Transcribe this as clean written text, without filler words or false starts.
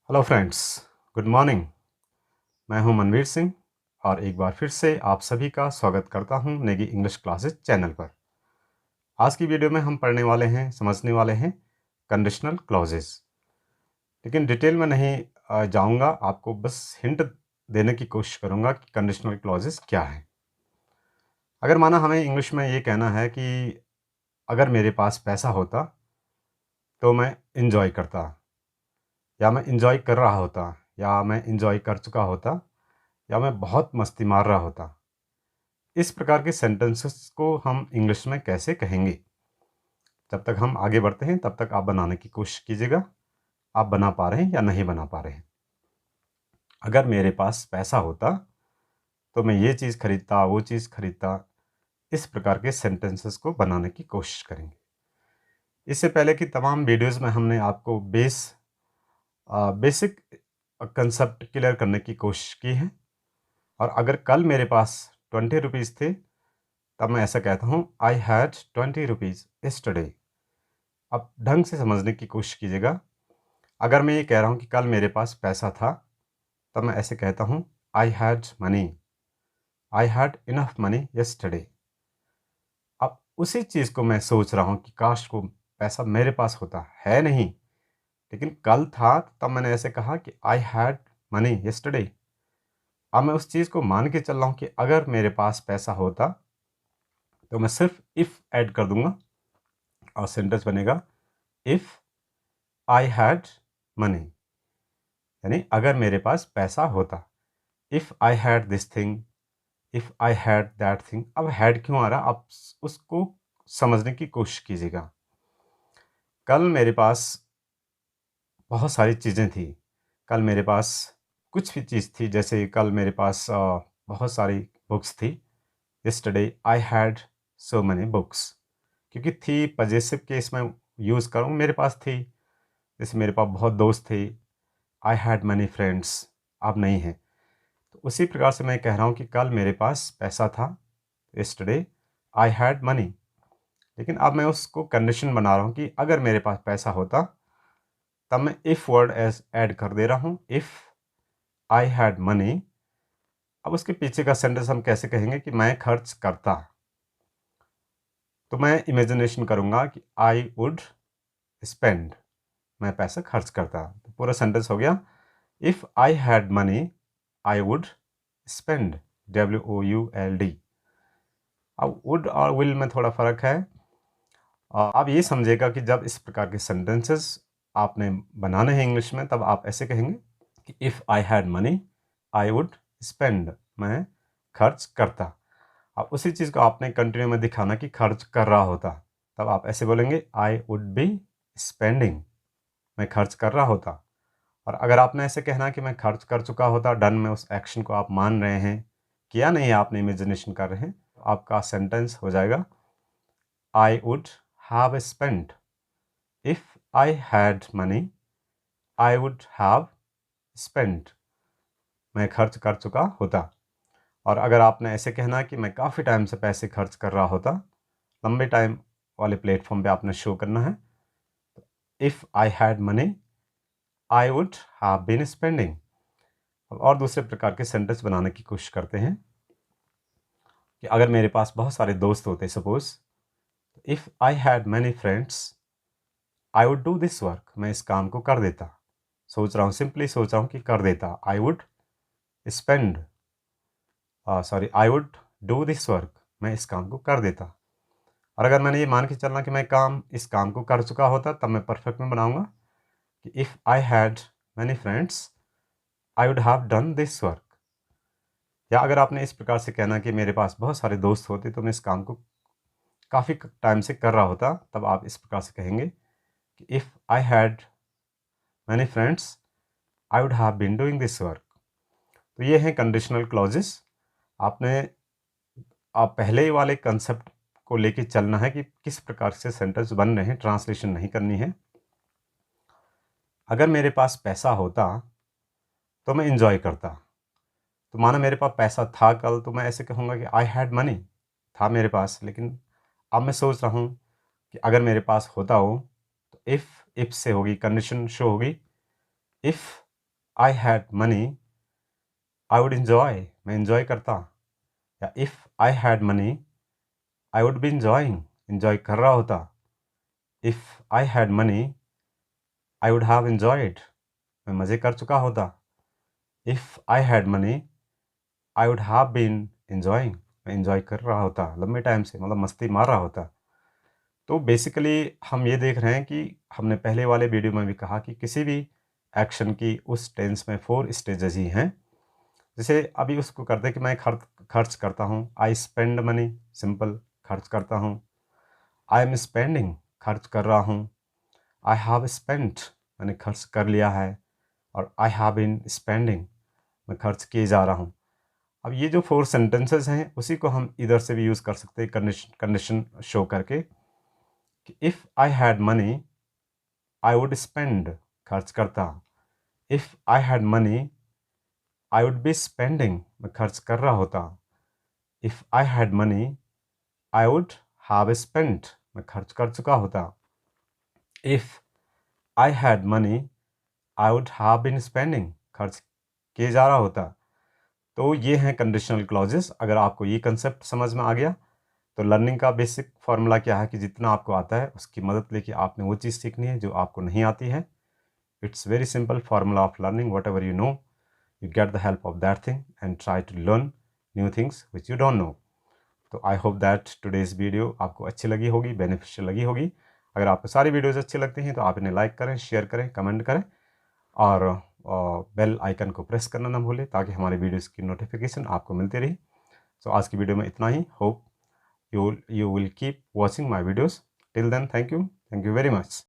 Hello friends, good morning. मैं हूं मनवीर सिंह और एक बार फिर से आप सभी का स्वागत करता हूं नेगी इंग्लिश क्लासेस चैनल पर। आज की वीडियो में हम पढ़ने वाले हैं, समझने वाले हैं कंडीशनल क्लॉजेस। लेकिन डिटेल में नहीं जाऊंगा, आपको बस हिंट देने की कोशिश करूंगा कि कंडीशनल क्लॉजेस क्या है। अगर माना हमें इंग्लिश में ये कहना है कि अगर मेरे पास पैसा होता तो मैं इंजॉय करता, या मैं इंजॉय कर रहा होता, या मैं इंजॉय कर चुका होता, या मैं बहुत मस्ती मार रहा होता। इस प्रकार के सेंटेंसेस को हम इंग्लिश में कैसे कहेंगे? जब तक हम आगे बढ़ते हैं तब तक आप बनाने की कोशिश कीजिएगा। आप बना पा रहे हैं या नहीं बना पा रहे हैं। अगर मेरे पास पैसा होता तो मैं ये चीज़ खरीदता, वो चीज़ खरीदता। इस प्रकार के सेंटेंसेस को बनाने की कोशिश करेंगे। इससे पहले की तमाम वीडियोज़ में हमने आपको बेसिक कंसेप्ट क्लियर करने की कोशिश की है। और अगर कल मेरे पास 20 रुपीज़ थे तब मैं ऐसा कहता हूँ, आई हैड 20 रुपीज़ यस्टरडे। अब ढंग से समझने की कोशिश कीजिएगा। अगर मैं ये कह रहा हूँ कि कल मेरे पास पैसा था, तब मैं ऐसे कहता हूँ, आई had money, I had enough money yesterday. अब उसी चीज़ को मैं सोच रहा हूँ कि काश को पैसा मेरे पास होता, है नहीं, लेकिन कल था, तब मैंने ऐसे कहा कि आई हैड मनी यस्टरडे। अब मैं उस चीज़ को मान के चल रहा हूँ कि अगर मेरे पास पैसा होता, तो मैं सिर्फ इफ़ ऐड कर दूंगा और सेंटेंस बनेगा, इफ़ आई हैड मनी। यानी अगर मेरे पास पैसा होता, if I had this thing, if I had that thing. अब हैड क्यों आ रहा, आप उसको समझने की कोशिश कीजिएगा। कल मेरे पास बहुत सारी चीज़ें थी, कल मेरे पास कुछ भी चीज़ थी, जैसे कल मेरे पास बहुत सारी बुक्स थी। Yesterday I had so many books, क्योंकि थी पजेसिव केस में यूज़ करूँ, मेरे पास थी। जैसे मेरे पास बहुत दोस्त थे, आई हैड मैनी फ्रेंड्स, अब नहीं है। तो उसी प्रकार से मैं कह रहा हूँ कि कल मेरे पास पैसा था, यस्टरडे आई हैड मनी। लेकिन अब मैं उसको कंडीशन बना रहा हूँ कि अगर मेरे पास पैसा होता, तब मैं इफ़ वर्ड एज ऐड कर दे रहा हूँ, इफ़ आई हैड मनी। अब उसके पीछे का सेंटेंस हम कैसे कहेंगे कि मैं खर्च करता। तो मैं इमेजिनेशन करूँगा कि आई वुड स्पेंड, मैं पैसा खर्च करता। तो पूरा सेंटेंस हो गया, if I had money I would spend, WOULD। अब वुड और विल में थोड़ा फ़र्क है। आप ये समझिएगा कि जब इस प्रकार के सेंटेंसेस आपने बनाने हैं इंग्लिश में, तब आप ऐसे कहेंगे कि if I had money I would spend, मैं खर्च करता। अब उसी चीज़ को आपने कंटिन्यू में दिखाना कि खर्च कर रहा होता, तब आप ऐसे बोलेंगे, आई वुड बी स्पेंडिंग, मैं खर्च कर रहा होता। और अगर आपने ऐसे कहना कि मैं खर्च कर चुका होता, डन में उस एक्शन को आप मान रहे हैं, किया नहीं है, आपने इमेजिनेशन कर रहे हैं, तो आपका सेंटेंस हो जाएगा, आई would have spent, if I had money I would have spent, मैं खर्च कर चुका होता। और अगर आपने ऐसे कहना कि मैं काफ़ी टाइम से पैसे खर्च कर रहा होता, लंबे टाइम वाले प्लेटफॉर्म पे आपने शो करना है, if I had money I would have been spending. और दूसरे प्रकार के सेंटेंस बनाने की कोशिश करते हैं कि अगर मेरे पास बहुत सारे दोस्त होते, suppose, if I had many friends I would do this work, मैं इस काम को कर देता। सोच रहा हूँ, सिंपली सोच रहा हूँ कि कर देता। आई would spend, sorry, I would do this work, मैं इस काम को कर देता। और अगर मैंने ये मान के चलना कि मैं इस काम को कर चुका होता, तब मैं परफेक्ट में बनाऊंगा कि if I had many friends I would have done this work. या अगर आपने इस प्रकार से कहना कि मेरे पास बहुत सारे दोस्त होते तो मैं इस काम को काफ़ी टाइम से कर रहा होता, तब आप इस प्रकार से कहेंगे कि if I had many friends I would have been doing this work. तो ये हैं कंडीशनल क्लॉजेस। आपने आप पहले वाले कंसेप्ट को लेके चलना है कि किस प्रकार से सेंटेंस बन रहे हैं, ट्रांसलेशन नहीं करनी है। अगर मेरे पास पैसा होता तो मैं इंजॉय करता। तो माना मेरे पास पैसा था कल, तो मैं ऐसे कहूँगा कि आई हैड मनी, था मेरे पास, लेकिन अब मैं सोच रहा हूँ कि अगर मेरे पास होता हो, तो इफ़ से होगी, कंडीशन शो होगी, if I had money I would enjoy, मैं इन्जॉय करता। या if I had money I would be enjoying, enjoy कर रहा होता। If I had money I would have enjoyed, मैं मज़े कर चुका होता। If I had money I would have been enjoying, मैं इन्जॉय कर रहा होता लंबे टाइम से, मतलब मस्ती मार रहा होता। तो बेसिकली हम ये देख रहे हैं कि हमने पहले वाले वीडियो में भी कहा कि किसी भी एक्शन की उस टेंस में 4 स्टेजेस ही हैं। जैसे अभी उसको करते कि मैं खर्च करता हूँ, आई स्पेंड मनी, सिंपल खर्च करता हूँ। आई एम स्पेंडिंग, खर्च कर रहा हूँ। आई हैव स्पेंट, मैंने खर्च कर लिया है। और आई हैव बीन स्पेंडिंग, मैं खर्च किए जा रहा हूँ। अब ये जो 4 सेंटेंसेस हैं उसी को हम इधर से भी यूज़ कर सकते हैं कंडीशन शो करके कि if I had money I would spend, खर्च करता। If I had money I would be spending, मैं खर्च कर रहा होता। If I had money I would have spent, मैं खर्च कर चुका होता। If I had money I would have been spending, खर्च किए जा रहा होता। तो ये हैं कंडीशनल क्लॉजेस। अगर आपको ये कंसेप्ट समझ में आ गया तो लर्निंग का बेसिक फार्मूला क्या है कि जितना आपको आता है उसकी मदद लेके आपने वो चीज़ सीखनी है जो आपको नहीं आती है। It's very simple formula of learning, what ever you know you get the help of that thing and try to learn new things which you don't know. तो I hope that today's video आपको अच्छी लगी होगी, beneficial लगी होगी। अगर आपको सारी वीडियोज़ अच्छी लगती हैं तो आप इन्हें लाइक करें, शेयर करें, कमेंट करें और बेल आइकन को प्रेस करना ना भूलें ताकि हमारे वीडियोज़ की नोटिफिकेशन आपको मिलती रही। सो आज की वीडियो में इतना ही। Hope you will keep watching my videos. Till then, thank you very much.